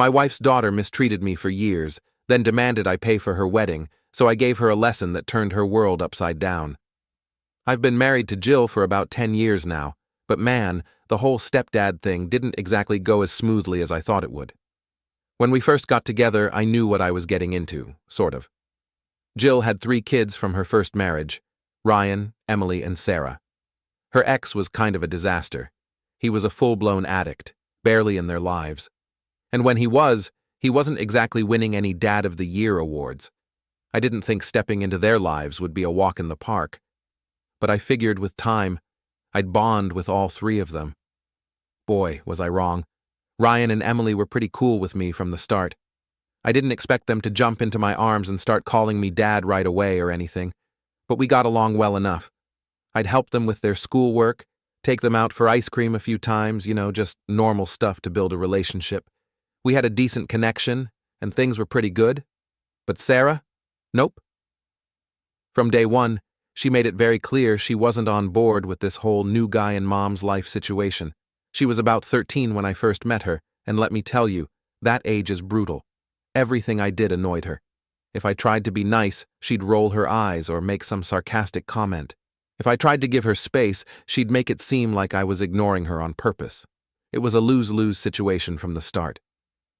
My wife's daughter mistreated me for years, then demanded I pay for her wedding, so I gave her a lesson that turned her world upside down. I've been married to Jill for about 10 years now, but man, the whole stepdad thing didn't exactly go as smoothly as I thought it would. When we first got together, I knew what I was getting into, sort of. Jill had 3 kids from her first marriage: Ryan, Emily, and Sarah. Her ex was kind of a disaster. He was a full-blown addict, barely in their lives. And when he wasn't exactly winning any Dad of the Year awards. I didn't think stepping into their lives would be a walk in the park. But I figured with time, I'd bond with all 3 of them. Boy, was I wrong. Ryan and Emily were pretty cool with me from the start. I didn't expect them to jump into my arms and start calling me Dad right away or anything, but we got along well enough. I'd help them with their schoolwork, take them out for ice cream a few times, just normal stuff to build a relationship. We had a decent connection, and things were pretty good. But Sarah? Nope. From day one, she made it very clear she wasn't on board with this whole new guy in Mom's life situation. She was about 13 when I first met her, and let me tell you, that age is brutal. Everything I did annoyed her. If I tried to be nice, she'd roll her eyes or make some sarcastic comment. If I tried to give her space, she'd make it seem like I was ignoring her on purpose. It was a lose-lose situation from the start.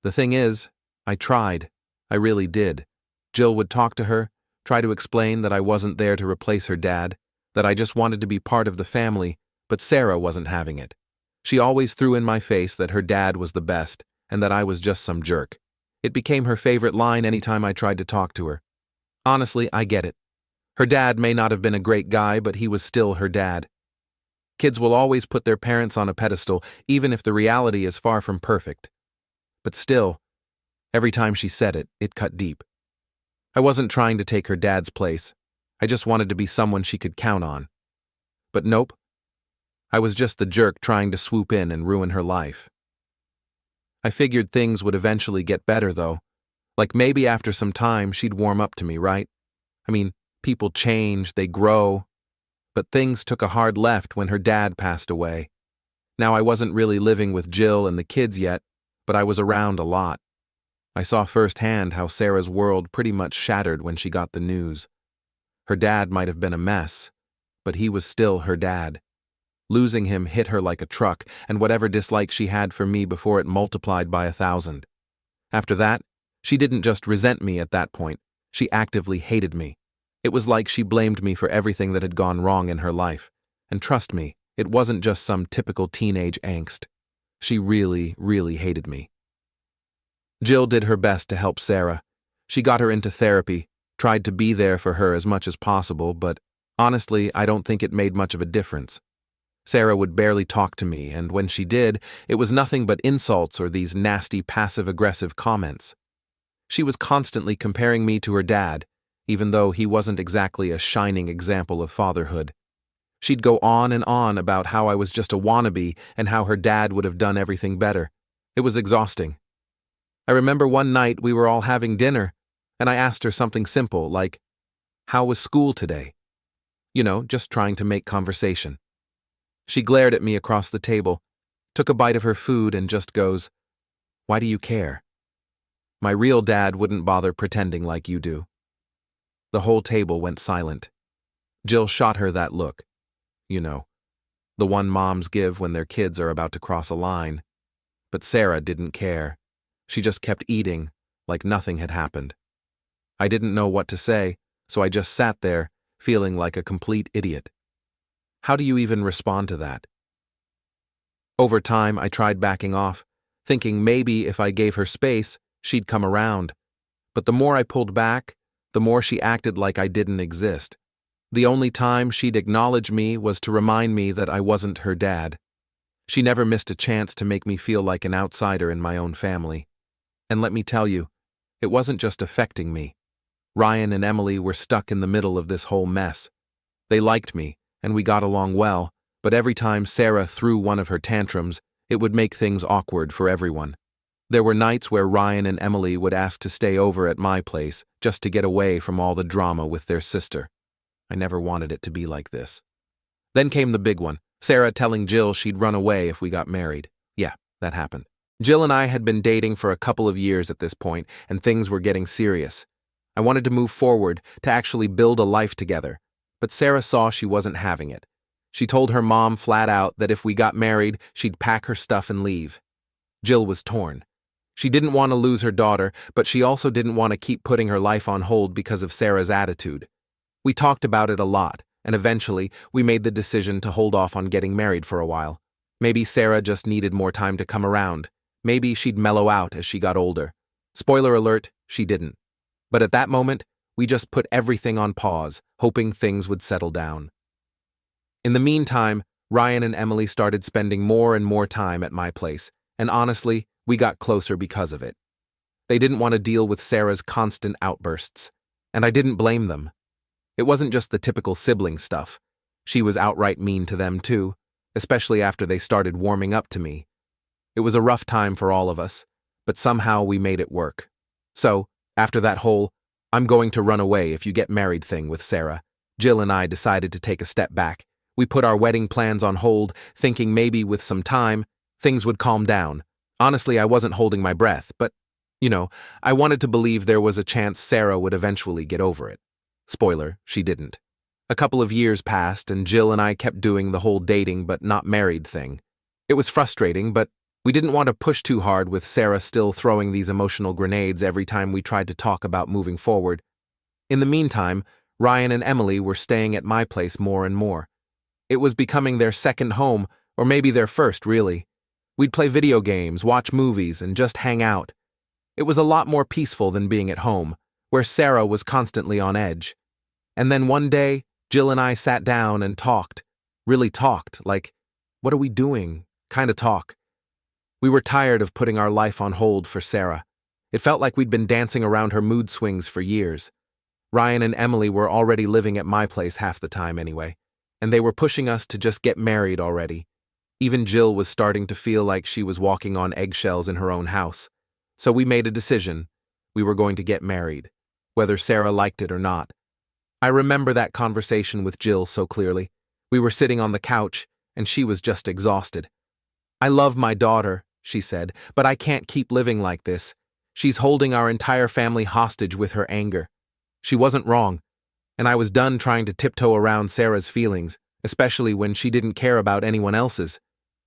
The thing is, I tried. I really did. Jill would talk to her, try to explain that I wasn't there to replace her dad, that I just wanted to be part of the family, but Sarah wasn't having it. She always threw in my face that her dad was the best, and that I was just some jerk. It became her favorite line anytime I tried to talk to her. Honestly, I get it. Her dad may not have been a great guy, but he was still her dad. Kids will always put their parents on a pedestal, even if the reality is far from perfect. But still, every time she said it, it cut deep. I wasn't trying to take her dad's place. I just wanted to be someone she could count on. But nope. I was just the jerk trying to swoop in and ruin her life. I figured things would eventually get better, though. Like maybe after some time she'd warm up to me, right? I mean, people change, they grow. But things took a hard left when her dad passed away. Now I wasn't really living with Jill and the kids yet, but I was around a lot. I saw firsthand how Sarah's world pretty much shattered when she got the news. Her dad might have been a mess, but he was still her dad. Losing him hit her like a truck, and whatever dislike she had for me before it multiplied by 1,000. After that, she didn't just resent me at that point, she actively hated me. It was like she blamed me for everything that had gone wrong in her life. And trust me, it wasn't just some typical teenage angst. She really, really hated me. Jill did her best to help Sarah. She got her into therapy, tried to be there for her as much as possible, but honestly, I don't think it made much of a difference. Sarah would barely talk to me, and when she did, it was nothing but insults or these nasty passive-aggressive comments. She was constantly comparing me to her dad, even though he wasn't exactly a shining example of fatherhood. She'd go on and on about how I was just a wannabe and how her dad would have done everything better. It was exhausting. I remember one night we were all having dinner, and I asked her something simple like, "How was school today?" Just trying to make conversation. She glared at me across the table, took a bite of her food, and just goes, "Why do you care? My real dad wouldn't bother pretending like you do." The whole table went silent. Jill shot her that look. The one moms give when their kids are about to cross a line. But Sarah didn't care. She just kept eating, like nothing had happened. I didn't know what to say, so I just sat there, feeling like a complete idiot. How do you even respond to that? Over time, I tried backing off, thinking maybe if I gave her space, she'd come around. But the more I pulled back, the more she acted like I didn't exist. The only time she'd acknowledge me was to remind me that I wasn't her dad. She never missed a chance to make me feel like an outsider in my own family. And let me tell you, it wasn't just affecting me. Ryan and Emily were stuck in the middle of this whole mess. They liked me, and we got along well, but every time Sarah threw one of her tantrums, it would make things awkward for everyone. There were nights where Ryan and Emily would ask to stay over at my place just to get away from all the drama with their sister. I never wanted it to be like this. Then came the big one, Sarah telling Jill she'd run away if we got married. Yeah, that happened. Jill and I had been dating for a couple of years at this point, and things were getting serious. I wanted to move forward, to actually build a life together, but Sarah saw she wasn't having it. She told her mom flat out that if we got married, she'd pack her stuff and leave. Jill was torn. She didn't want to lose her daughter, but she also didn't want to keep putting her life on hold because of Sarah's attitude. We talked about it a lot, and eventually, we made the decision to hold off on getting married for a while. Maybe Sarah just needed more time to come around. Maybe she'd mellow out as she got older. Spoiler alert, she didn't. But at that moment, we just put everything on pause, hoping things would settle down. In the meantime, Ryan and Emily started spending more and more time at my place, and honestly, we got closer because of it. They didn't want to deal with Sarah's constant outbursts, and I didn't blame them. It wasn't just the typical sibling stuff. She was outright mean to them too, especially after they started warming up to me. It was a rough time for all of us, but somehow we made it work. So, after that whole, "I'm going to run away if you get married" thing with Sarah, Jill and I decided to take a step back. We put our wedding plans on hold, thinking maybe with some time, things would calm down. Honestly, I wasn't holding my breath, but, I wanted to believe there was a chance Sarah would eventually get over it. Spoiler, she didn't. A couple of years passed, and Jill and I kept doing the whole dating but not married thing. It was frustrating, but we didn't want to push too hard with Sarah still throwing these emotional grenades every time we tried to talk about moving forward. In the meantime, Ryan and Emily were staying at my place more and more. It was becoming their second home, or maybe their first, really. We'd play video games, watch movies, and just hang out. It was a lot more peaceful than being at home, where Sarah was constantly on edge. And then one day, Jill and I sat down and talked. Really talked, like, what are we doing? Kind of talk. We were tired of putting our life on hold for Sarah. It felt like we'd been dancing around her mood swings for years. Ryan and Emily were already living at my place half the time anyway, and they were pushing us to just get married already. Even Jill was starting to feel like she was walking on eggshells in her own house. So we made a decision. We were going to get married, whether Sarah liked it or not. I remember that conversation with Jill so clearly. We were sitting on the couch, and she was just exhausted. "I love my daughter," she said, "but I can't keep living like this. She's holding our entire family hostage with her anger." She wasn't wrong, and I was done trying to tiptoe around Sarah's feelings, especially when she didn't care about anyone else's.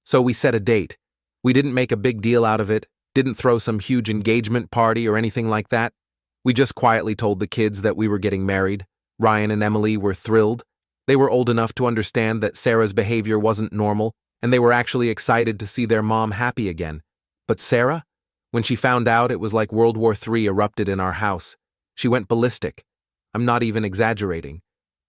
So we set a date. We didn't make a big deal out of it, didn't throw some huge engagement party or anything like that. We just quietly told the kids that we were getting married. Ryan and Emily were thrilled. They were old enough to understand that Sarah's behavior wasn't normal, and they were actually excited to see their mom happy again. But Sarah? When she found out, it was like World War III erupted in our house. She went ballistic. I'm not even exaggerating.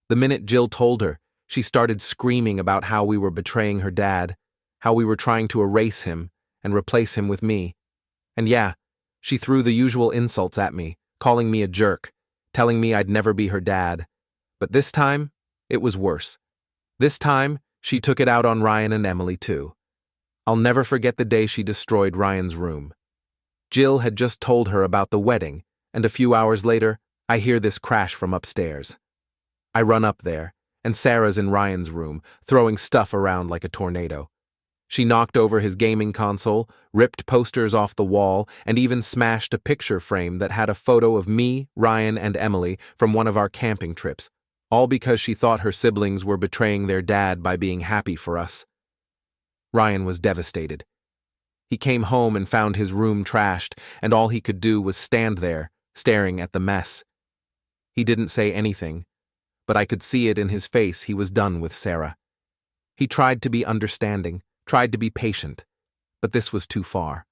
The minute Jill told her, she started screaming about how we were betraying her dad, how we were trying to erase him and replace him with me. And yeah, she threw the usual insults at me, calling me a jerk, telling me I'd never be her dad. But this time, it was worse. This time, she took it out on Ryan and Emily too. I'll never forget the day she destroyed Ryan's room. Jill had just told her about the wedding, and a few hours later, I hear this crash from upstairs. I run up there, and Sarah's in Ryan's room, throwing stuff around like a tornado. She knocked over his gaming console, ripped posters off the wall, and even smashed a picture frame that had a photo of me, Ryan, and Emily from one of our camping trips, all because she thought her siblings were betraying their dad by being happy for us. Ryan was devastated. He came home and found his room trashed, and all he could do was stand there, staring at the mess. He didn't say anything, but I could see it in his face he was done with Sarah. He tried to be understanding, tried to be patient, but this was too far.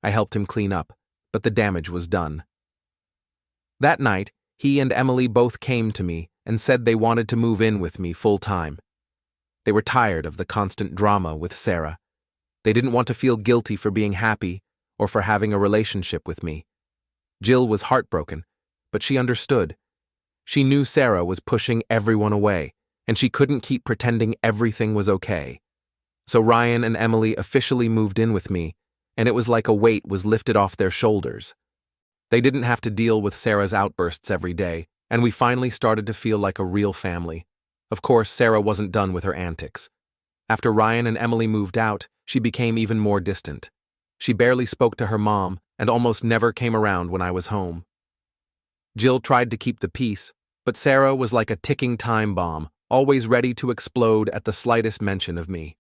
I helped him clean up, but the damage was done. That night, he and Emily both came to me and said they wanted to move in with me full-time. They were tired of the constant drama with Sarah. They didn't want to feel guilty for being happy or for having a relationship with me. Jill was heartbroken, but she understood. She knew Sarah was pushing everyone away, and she couldn't keep pretending everything was okay. So Ryan and Emily officially moved in with me, and it was like a weight was lifted off their shoulders. They didn't have to deal with Sarah's outbursts every day, and we finally started to feel like a real family. Of course, Sarah wasn't done with her antics. After Ryan and Emily moved out, she became even more distant. She barely spoke to her mom and almost never came around when I was home. Jill tried to keep the peace, but Sarah was like a ticking time bomb, always ready to explode at the slightest mention of me.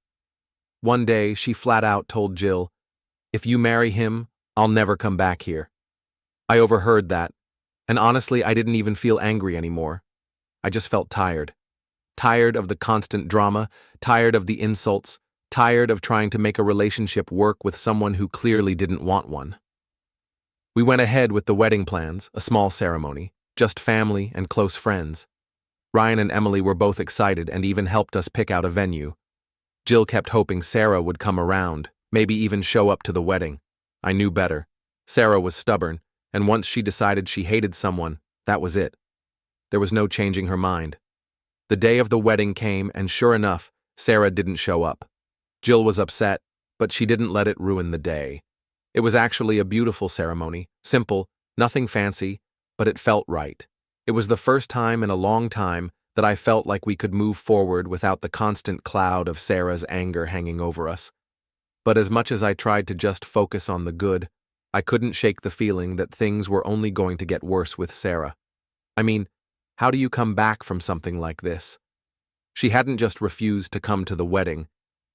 One day, she flat out told Jill, "If you marry him, I'll never come back here." I overheard that, and honestly, I didn't even feel angry anymore. I just felt tired. Tired of the constant drama, tired of the insults, tired of trying to make a relationship work with someone who clearly didn't want one. We went ahead with the wedding plans, a small ceremony, just family and close friends. Ryan and Emily were both excited and even helped us pick out a venue. Jill kept hoping Sarah would come around, maybe even show up to the wedding. I knew better. Sarah was stubborn, and once she decided she hated someone, that was it. There was no changing her mind. The day of the wedding came, and sure enough, Sarah didn't show up. Jill was upset, but she didn't let it ruin the day. It was actually a beautiful ceremony, simple, nothing fancy, but it felt right. It was the first time in a long time that I felt like we could move forward without the constant cloud of Sarah's anger hanging over us. But as much as I tried to just focus on the good, I couldn't shake the feeling that things were only going to get worse with Sarah. I mean, how do you come back from something like this? She hadn't just refused to come to the wedding,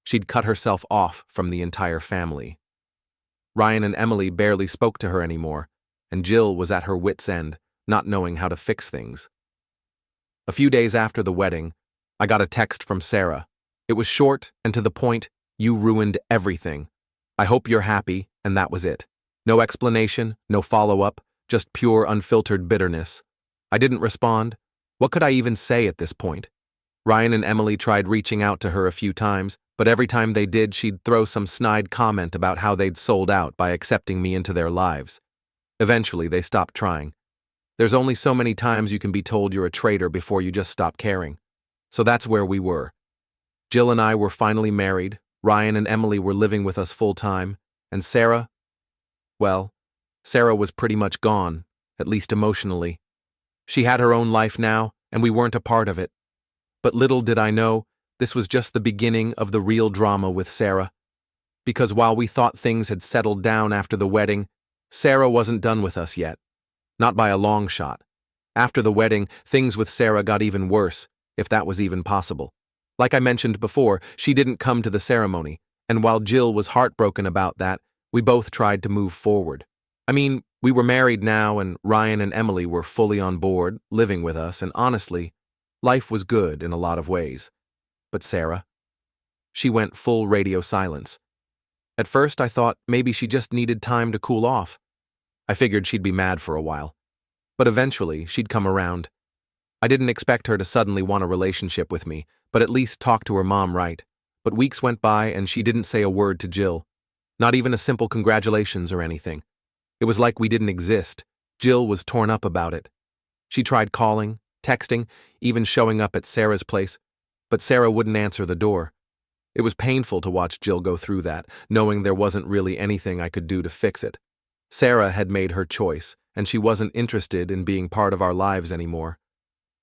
she'd cut herself off from the entire family. Ryan and Emily barely spoke to her anymore, and Jill was at her wit's end, not knowing how to fix things. A few days after the wedding, I got a text from Sarah. It was short and to the point, "You ruined everything. I hope you're happy," and that was it. No explanation, no follow-up, just pure unfiltered bitterness. I didn't respond. What could I even say at this point? Ryan and Emily tried reaching out to her a few times, but every time they did, she'd throw some snide comment about how they'd sold out by accepting me into their lives. Eventually, they stopped trying. There's only so many times you can be told you're a traitor before you just stop caring. So that's where we were. Jill and I were finally married, Ryan and Emily were living with us full-time, and Sarah, well, Sarah was pretty much gone, at least emotionally. She had her own life now, and we weren't a part of it. But little did I know, this was just the beginning of the real drama with Sarah. Because while we thought things had settled down after the wedding, Sarah wasn't done with us yet. Not by a long shot. After the wedding, things with Sarah got even worse, if that was even possible. Like I mentioned before, she didn't come to the ceremony, and while Jill was heartbroken about that, we both tried to move forward. I mean, we were married now, and Ryan and Emily were fully on board, living with us, and honestly, life was good in a lot of ways. But Sarah? She went full radio silence. At first, I thought maybe she just needed time to cool off. I figured she'd be mad for a while. But eventually, she'd come around. I didn't expect her to suddenly want a relationship with me, but at least talk to her mom right. But weeks went by, and she didn't say a word to Jill. Not even a simple congratulations or anything. It was like we didn't exist. Jill was torn up about it. She tried calling, texting, even showing up at Sarah's place, but Sarah wouldn't answer the door. It was painful to watch Jill go through that, knowing there wasn't really anything I could do to fix it. Sarah had made her choice, and she wasn't interested in being part of our lives anymore.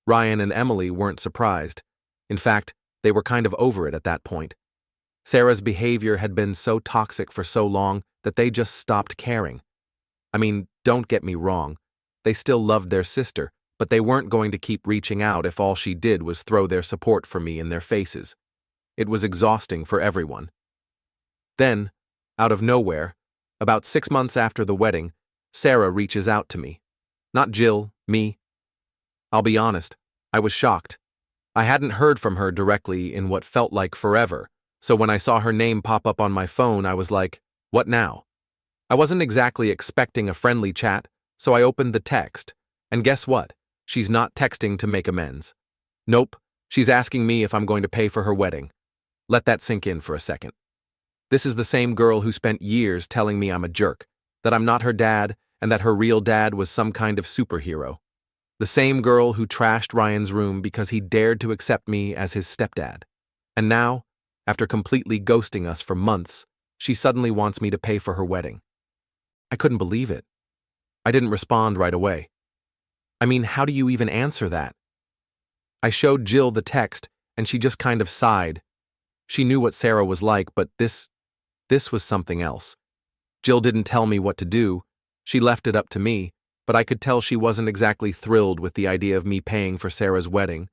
Ryan and Emily weren't surprised. In fact, they were kind of over it at that point. Sarah's behavior had been so toxic for so long that they just stopped caring. I mean, don't get me wrong. They still loved their sister, but they weren't going to keep reaching out if all she did was throw their support for me in their faces. It was exhausting for everyone. Then, out of nowhere, about 6 months after the wedding, Sarah reaches out to me. Not Jill, me. I'll be honest, I was shocked. I hadn't heard from her directly in what felt like forever, so when I saw her name pop up on my phone, I was like, what now? I wasn't exactly expecting a friendly chat, so I opened the text, and guess what? She's not texting to make amends. Nope, she's asking me if I'm going to pay for her wedding. Let that sink in for a second. This is the same girl who spent years telling me I'm a jerk, that I'm not her dad, and that her real dad was some kind of superhero. The same girl who trashed Ryan's room because he dared to accept me as his stepdad. And now, after completely ghosting us for months, she suddenly wants me to pay for her wedding. I couldn't believe it. I didn't respond right away. I mean, how do you even answer that? I showed Jill the text, and she just kind of sighed. She knew what Sarah was like, but this was something else. Jill didn't tell me what to do. She left it up to me, but I could tell she wasn't exactly thrilled with the idea of me paying for Sarah's wedding.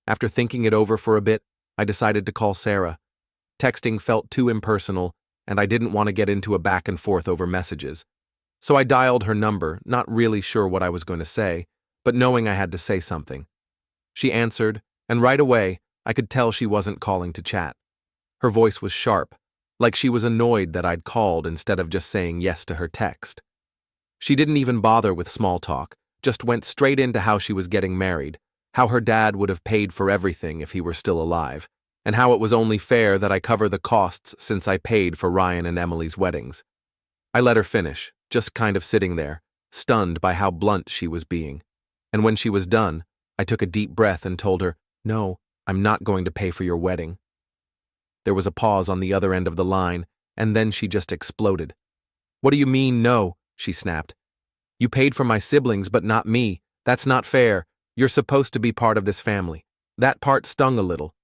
After thinking it over for a bit, I decided to call Sarah. Texting felt too impersonal, and I didn't want to get into a back and forth over messages. So I dialed her number, not really sure what I was going to say, but knowing I had to say something. She answered, and right away, I could tell she wasn't calling to chat. Her voice was sharp, like she was annoyed that I'd called instead of just saying yes to her text. She didn't even bother with small talk, just went straight into how she was getting married, how her dad would have paid for everything if he were still alive, and how it was only fair that I cover the costs since I paid for Ryan and Emily's weddings. I let her finish, just kind of sitting there, stunned by how blunt she was being. And when she was done, I took a deep breath and told her, "No, I'm not going to pay for your wedding." There was a pause on the other end of the line, and then she just exploded. "What do you mean, no?" she snapped. "You paid for my siblings, but not me. That's not fair. You're supposed to be part of this family." That part stung a little.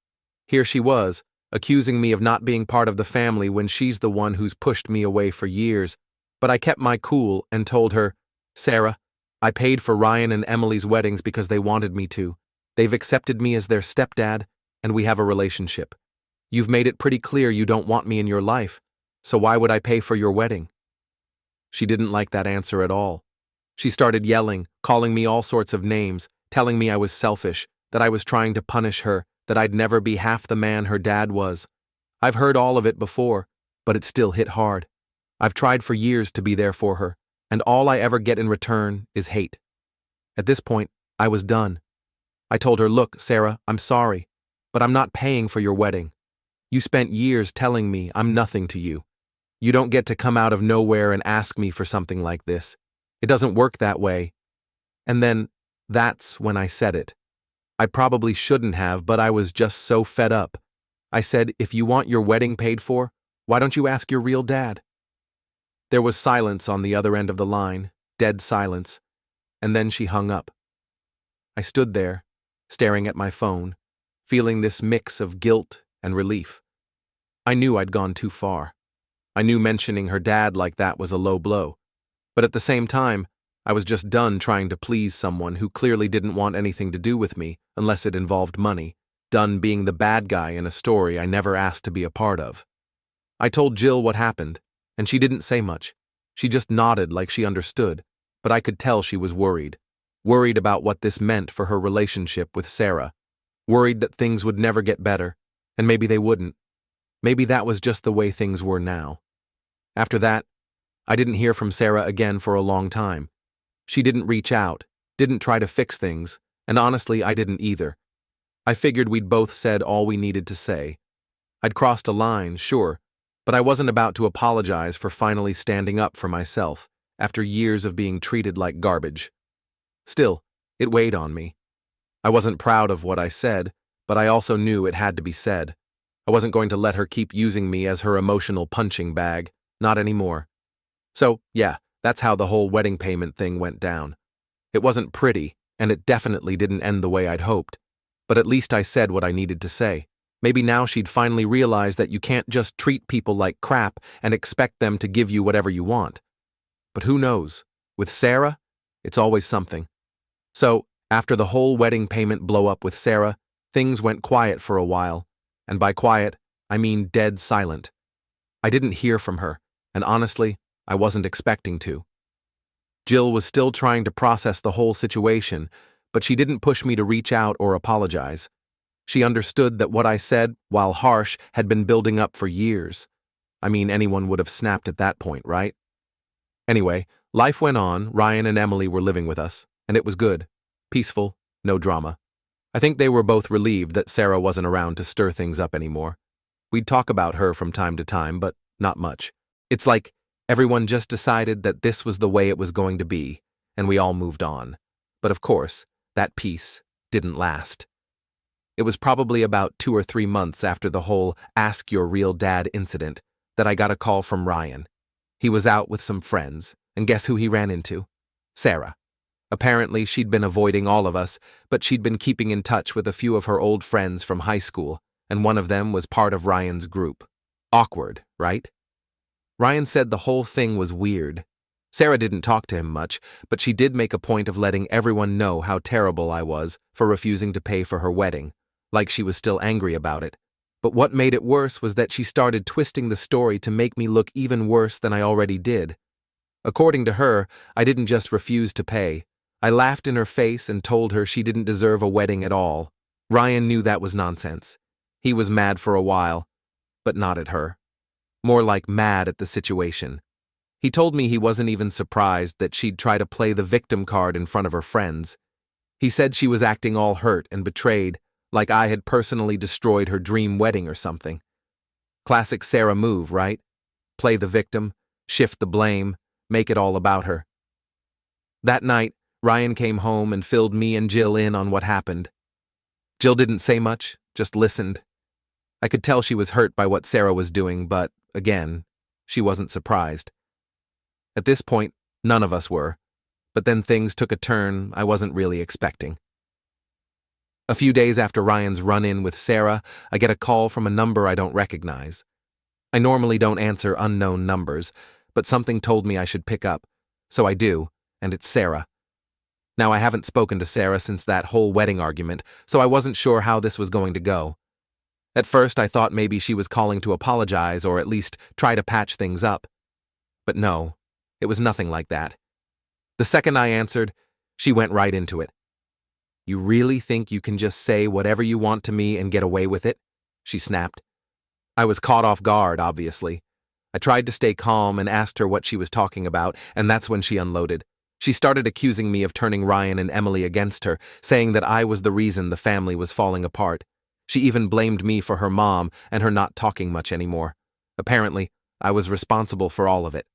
Here she was, accusing me of not being part of the family when she's the one who's pushed me away for years. But I kept my cool and told her, "Sarah, I paid for Ryan and Emily's weddings because they wanted me to. They've accepted me as their stepdad, and we have a relationship. You've made it pretty clear you don't want me in your life, so why would I pay for your wedding?" She didn't like that answer at all. She started yelling, calling me all sorts of names, telling me I was selfish, that I was trying to punish her, that I'd never be half the man her dad was. I've heard all of it before, but it still hit hard. I've tried for years to be there for her, and all I ever get in return is hate. At this point, I was done. I told her, "Look, Sarah, I'm sorry, but I'm not paying for your wedding. You spent years telling me I'm nothing to you. You don't get to come out of nowhere and ask me for something like this. It doesn't work that way." And then, that's when I said it. I probably shouldn't have, but I was just so fed up. I said, "If you want your wedding paid for, why don't you ask your real dad?" There was silence on the other end of the line, dead silence, and then she hung up. I stood there, staring at my phone, feeling this mix of guilt and relief. I knew I'd gone too far. I knew mentioning her dad like that was a low blow, but at the same time, I was just done trying to please someone who clearly didn't want anything to do with me unless it involved money, done being the bad guy in a story I never asked to be a part of. I told Jill what happened, and she didn't say much. She just nodded like she understood, but I could tell she was worried. Worried about what this meant for her relationship with Sarah. Worried that things would never get better, and maybe they wouldn't. Maybe that was just the way things were now. After that, I didn't hear from Sarah again for a long time. She didn't reach out, didn't try to fix things, and honestly, I didn't either. I figured we'd both said all we needed to say. I'd crossed a line, sure, but I wasn't about to apologize for finally standing up for myself after years of being treated like garbage. Still, it weighed on me. I wasn't proud of what I said, but I also knew it had to be said. I wasn't going to let her keep using me as her emotional punching bag, not anymore. So, yeah, that's how the whole wedding payment thing went down. It wasn't pretty, and it definitely didn't end the way I'd hoped. But at least I said what I needed to say. Maybe now she'd finally realize that you can't just treat people like crap and expect them to give you whatever you want. But who knows? With Sarah, it's always something. So, after the whole wedding payment blow-up with Sarah, things went quiet for a while. And by quiet, I mean dead silent. I didn't hear from her, and honestly, I wasn't expecting to. Jill was still trying to process the whole situation, but she didn't push me to reach out or apologize. She understood that what I said, while harsh, had been building up for years. I mean, anyone would have snapped at that point, right? Anyway, life went on. Ryan and Emily were living with us, and it was good. Peaceful, no drama. I think they were both relieved that Sarah wasn't around to stir things up anymore. We'd talk about her from time to time, but not much. It's like everyone just decided that this was the way it was going to be, and we all moved on. But of course, that peace didn't last. It was probably about 2 or 3 months after the whole "ask your real dad" incident that I got a call from Ryan. He was out with some friends, and guess who he ran into? Sarah. Apparently, she'd been avoiding all of us, but she'd been keeping in touch with a few of her old friends from high school, and one of them was part of Ryan's group. Awkward, right? Ryan said the whole thing was weird. Sarah didn't talk to him much, but she did make a point of letting everyone know how terrible I was for refusing to pay for her wedding, like she was still angry about it. But what made it worse was that she started twisting the story to make me look even worse than I already did. According to her, I didn't just refuse to pay. I laughed in her face and told her she didn't deserve a wedding at all. Ryan knew that was nonsense. He was mad for a while, but not at her. More like mad at the situation. He told me he wasn't even surprised that she'd try to play the victim card in front of her friends. He said she was acting all hurt and betrayed, like I had personally destroyed her dream wedding or something. Classic Sarah move, right? Play the victim, shift the blame, make it all about her. That night, Ryan came home and filled me and Jill in on what happened. Jill didn't say much, just listened. I could tell she was hurt by what Sarah was doing, but, again, she wasn't surprised. At this point, none of us were, but then things took a turn I wasn't really expecting. A few days after Ryan's run-in with Sarah, I get a call from a number I don't recognize. I normally don't answer unknown numbers, but something told me I should pick up, so I do, and it's Sarah. Now, I haven't spoken to Sarah since that whole wedding argument, so I wasn't sure how this was going to go. At first, I thought maybe she was calling to apologize or at least try to patch things up. But no, it was nothing like that. The second I answered, she went right into it. "You really think you can just say whatever you want to me and get away with it?" she snapped. I was caught off guard, obviously. I tried to stay calm and asked her what she was talking about, and that's when she unloaded. She started accusing me of turning Ryan and Emily against her, saying that I was the reason the family was falling apart. She even blamed me for her mom and her not talking much anymore. Apparently, I was responsible for all of it.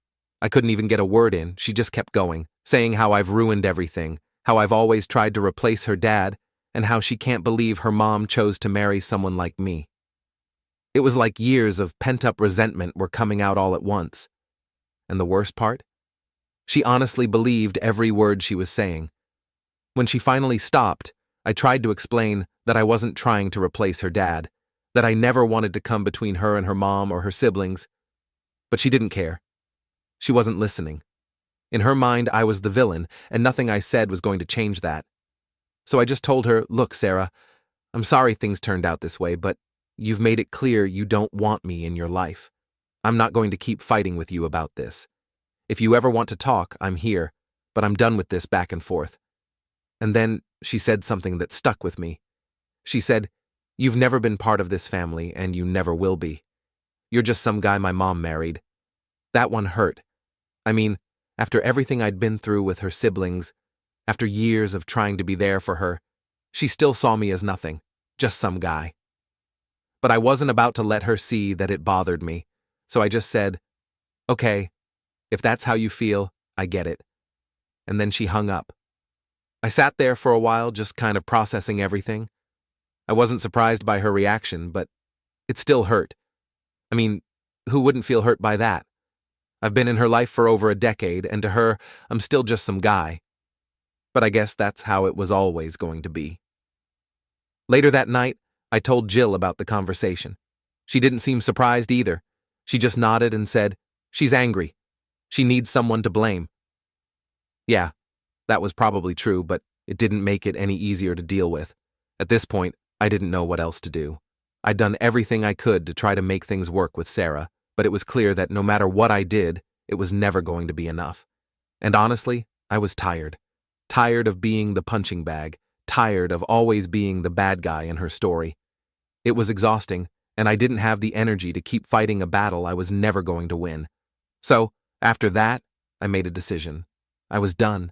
I couldn't even get a word in, she just kept going, saying how I've ruined everything, how I've always tried to replace her dad, and how she can't believe her mom chose to marry someone like me. It was like years of pent-up resentment were coming out all at once. And the worst part? She honestly believed every word she was saying. When she finally stopped, I tried to explain that I wasn't trying to replace her dad, that I never wanted to come between her and her mom or her siblings. But she didn't care. She wasn't listening. In her mind, I was the villain, and nothing I said was going to change that. So I just told her, "Look, Sarah, I'm sorry things turned out this way, but you've made it clear you don't want me in your life. I'm not going to keep fighting with you about this. If you ever want to talk, I'm here, but I'm done with this back and forth." And then she said something that stuck with me. She said, "You've never been part of this family, and you never will be. You're just some guy my mom married." That one hurt. I mean, after everything I'd been through with her siblings, after years of trying to be there for her, she still saw me as nothing, just some guy. But I wasn't about to let her see that it bothered me, so I just said, "Okay, if that's how you feel, I get it." And then she hung up. I sat there for a while, just kind of processing everything. I wasn't surprised by her reaction, but it still hurt. I mean, who wouldn't feel hurt by that? I've been in her life for over a decade, and to her, I'm still just some guy. But I guess that's how it was always going to be. Later that night, I told Jill about the conversation. She didn't seem surprised either. She just nodded and said, "She's angry. She needs someone to blame." Yeah, that was probably true, but it didn't make it any easier to deal with. At this point, I didn't know what else to do. I'd done everything I could to try to make things work with Sarah, but it was clear that no matter what I did, it was never going to be enough. And honestly, I was tired. Tired of being the punching bag, tired of always being the bad guy in her story. It was exhausting, and I didn't have the energy to keep fighting a battle I was never going to win. So, after that, I made a decision. I was done.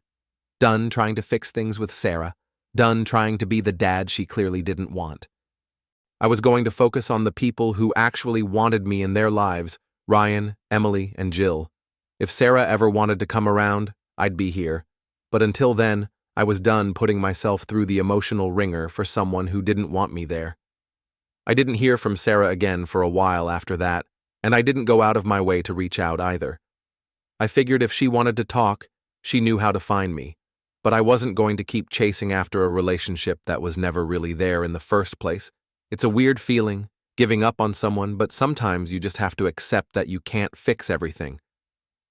Done trying to fix things with Sarah. Done trying to be the dad she clearly didn't want. I was going to focus on the people who actually wanted me in their lives, Ryan, Emily, and Jill. If Sarah ever wanted to come around, I'd be here. But until then, I was done putting myself through the emotional ringer for someone who didn't want me there. I didn't hear from Sarah again for a while after that, and I didn't go out of my way to reach out either. I figured if she wanted to talk, she knew how to find me, but I wasn't going to keep chasing after a relationship that was never really there in the first place. It's a weird feeling, giving up on someone, but sometimes you just have to accept that you can't fix everything.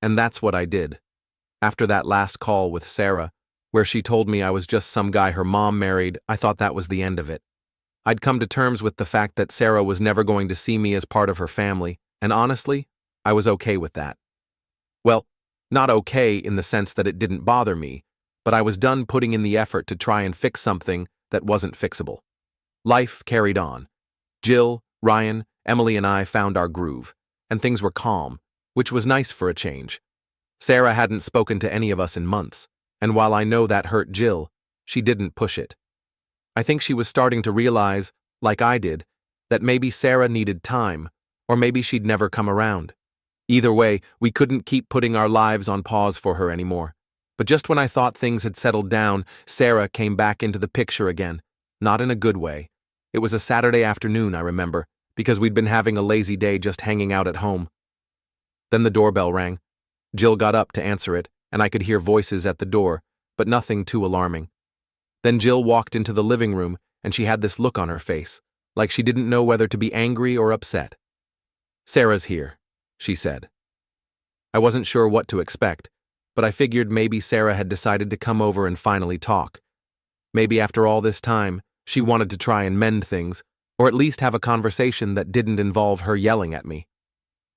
And that's what I did. After that last call with Sarah, where she told me I was just some guy her mom married, I thought that was the end of it. I'd come to terms with the fact that Sarah was never going to see me as part of her family, and honestly, I was okay with that. Well, not okay in the sense that it didn't bother me, but I was done putting in the effort to try and fix something that wasn't fixable. Life carried on. Jill, Ryan, Emily, and I found our groove, and things were calm, which was nice for a change. Sarah hadn't spoken to any of us in months, and while I know that hurt Jill, she didn't push it. I think she was starting to realize, like I did, that maybe Sarah needed time, or maybe she'd never come around. Either way, we couldn't keep putting our lives on pause for her anymore. But just when I thought things had settled down, Sarah came back into the picture again, not in a good way. It was a Saturday afternoon, I remember, because we'd been having a lazy day just hanging out at home. Then the doorbell rang. Jill got up to answer it, and I could hear voices at the door, but nothing too alarming. Then Jill walked into the living room, and she had this look on her face, like she didn't know whether to be angry or upset. "Sarah's here," she said. I wasn't sure what to expect, but I figured maybe Sarah had decided to come over and finally talk. Maybe after all this time, she wanted to try and mend things, or at least have a conversation that didn't involve her yelling at me.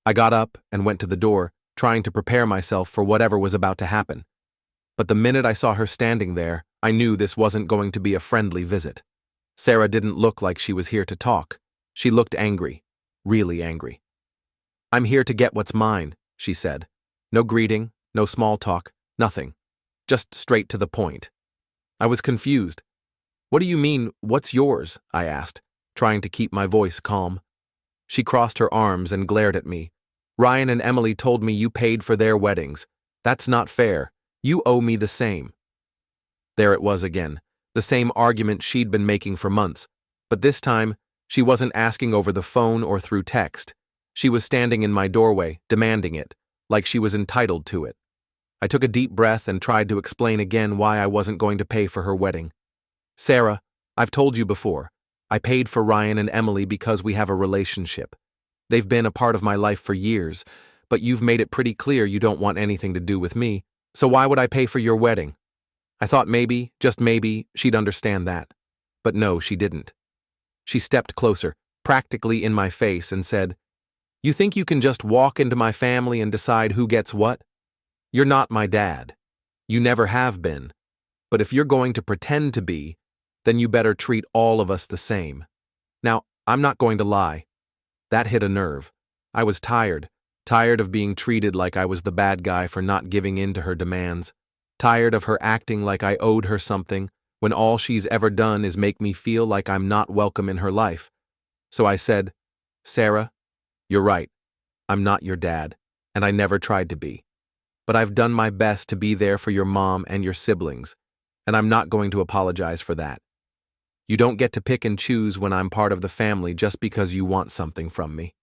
I got up and went to the door, trying to prepare myself for whatever was about to happen. But the minute I saw her standing there, I knew this wasn't going to be a friendly visit. Sarah didn't look like she was here to talk. She looked angry, really angry. "I'm here to get what's mine," she said. No greeting, no small talk, nothing. Just straight to the point. I was confused. "What do you mean, what's yours?" I asked, trying to keep my voice calm. She crossed her arms and glared at me. "Ryan and Emily told me you paid for their weddings. That's not fair. You owe me the same." There it was again, the same argument she'd been making for months, but this time, she wasn't asking over the phone or through text. She was standing in my doorway, demanding it, like she was entitled to it. I took a deep breath and tried to explain again why I wasn't going to pay for her wedding. "Sarah, I've told you before, I paid for Ryan and Emily because we have a relationship. They've been a part of my life for years, but you've made it pretty clear you don't want anything to do with me, so why would I pay for your wedding?" I thought maybe, just maybe, she'd understand that. But no, she didn't. She stepped closer, practically in my face, and said, "You think you can just walk into my family and decide who gets what? You're not my dad. You never have been. But if you're going to pretend to be, then you better treat all of us the same." Now, I'm not going to lie. That hit a nerve. I was tired of being treated like I was the bad guy for not giving in to her demands, tired of her acting like I owed her something when all she's ever done is make me feel like I'm not welcome in her life. So I said, "Sarah, you're right. I'm not your dad, and I never tried to be. But I've done my best to be there for your mom and your siblings, and I'm not going to apologize for that. You don't get to pick and choose when I'm part of the family just because you want something from me."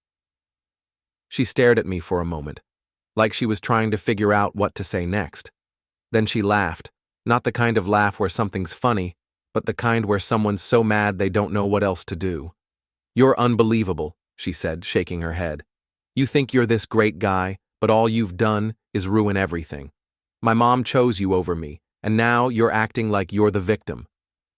She stared at me for a moment, like she was trying to figure out what to say next. Then she laughed, not the kind of laugh where something's funny, but the kind where someone's so mad they don't know what else to do. "You're unbelievable," she said, shaking her head. "You think you're this great guy, but all you've done is ruin everything. My mom chose you over me, and now you're acting like you're the victim."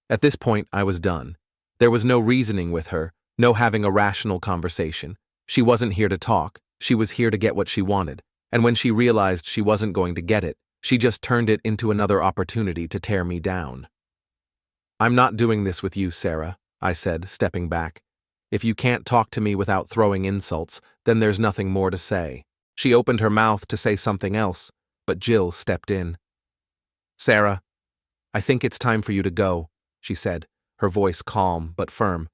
At this point, I was done. There was no reasoning with her, no having a rational conversation. She wasn't here to talk, she was here to get what she wanted, and when she realized she wasn't going to get it, she just turned it into another opportunity to tear me down. "I'm not doing this with you, Sarah," I said, stepping back. "If you can't talk to me without throwing insults, then there's nothing more to say." She opened her mouth to say something else, but Jill stepped in. "Sarah, I think it's time for you to go," she said, her voice calm but firm.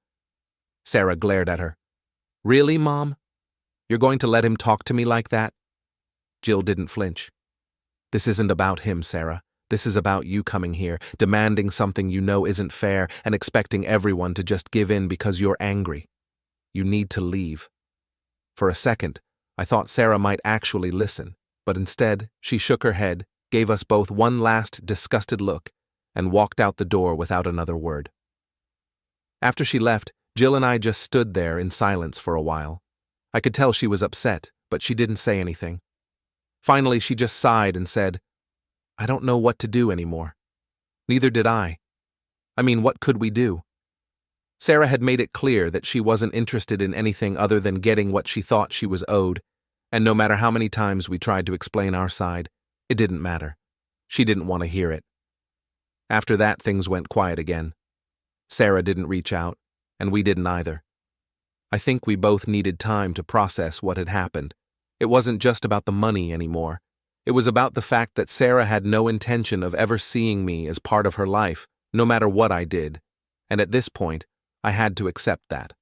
Sarah glared at her. "Really, Mom? You're going to let him talk to me like that?" Jill didn't flinch. "This isn't about him, Sarah. This is about you coming here, demanding something you know isn't fair, and expecting everyone to just give in because you're angry. You need to leave." For a second, I thought Sarah might actually listen, but instead, she shook her head, gave us both one last disgusted look, and walked out the door without another word. After she left, Jill and I just stood there in silence for a while. I could tell she was upset, but she didn't say anything. Finally, she just sighed and said, "I don't know what to do anymore." Neither did I. I mean, what could we do? Sarah had made it clear that she wasn't interested in anything other than getting what she thought she was owed, and no matter how many times we tried to explain our side, it didn't matter. She didn't want to hear it. After that, things went quiet again. Sarah didn't reach out, and we didn't either. I think we both needed time to process what had happened. It wasn't just about the money anymore. It was about the fact that Sarah had no intention of ever seeing me as part of her life, no matter what I did, and at this point, I had to accept that.